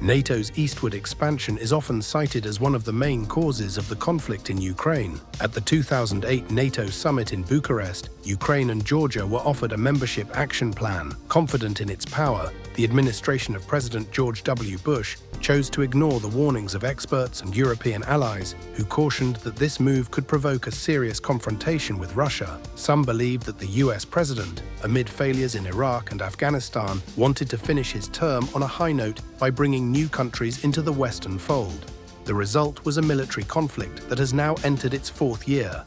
NATO's eastward expansion is often cited as one of the main causes of the conflict in Ukraine. At the 2008 NATO summit in Bucharest, Ukraine and Georgia were offered a membership action plan. Confident in its power, the administration of President George W. Bush chose to ignore the warnings of experts and European allies who cautioned that this move could provoke a serious confrontation with Russia. Some believed that the US president, amid failures in Iraq and Afghanistan, wanted to finish his term on a high note by bringing new countries into the Western fold. The result was a military conflict that has now entered its fourth year.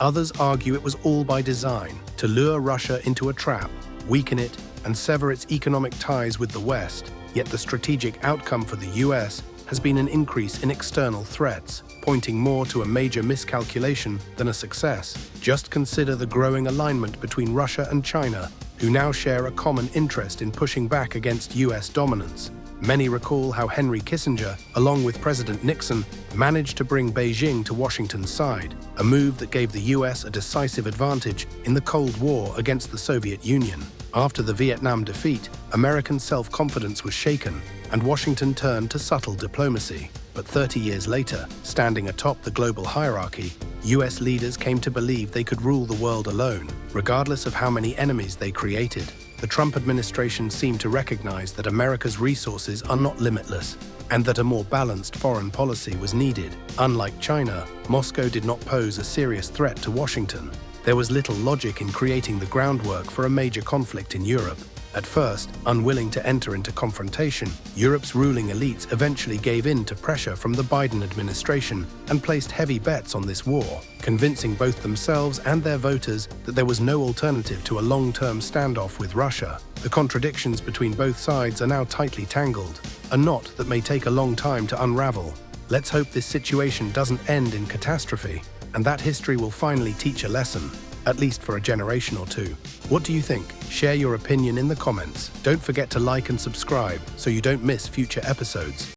Others argue it was all by design, to lure Russia into a trap, weaken it, and sever its economic ties with the West. Yet the strategic outcome for the US has been an increase in external threats, pointing more to a major miscalculation than a success. Just consider the growing alignment between Russia and China, who now share a common interest in pushing back against US dominance. Many recall how Henry Kissinger, along with President Nixon, managed to bring Beijing to Washington's side, a move that gave the US a decisive advantage in the Cold War against the Soviet Union. After the Vietnam defeat, American self-confidence was shaken, and Washington turned to subtle diplomacy. But 30 years later, standing atop the global hierarchy, US leaders came to believe they could rule the world alone, regardless of how many enemies they created. The Trump administration seemed to recognize that America's resources are not limitless, and that a more balanced foreign policy was needed. Unlike China, Moscow did not pose a serious threat to Washington. There was little logic in creating the groundwork for a major conflict in Europe. At first, unwilling to enter into confrontation, Europe's ruling elites eventually gave in to pressure from the Biden administration and placed heavy bets on this war, convincing both themselves and their voters that there was no alternative to a long-term standoff with Russia. The contradictions between both sides are now tightly tangled, a knot that may take a long time to unravel. Let's hope this situation doesn't end in catastrophe, and that history will finally teach a lesson, at least for a generation or two. What do you think? Share your opinion in the comments. Don't forget to like and subscribe so you don't miss future episodes.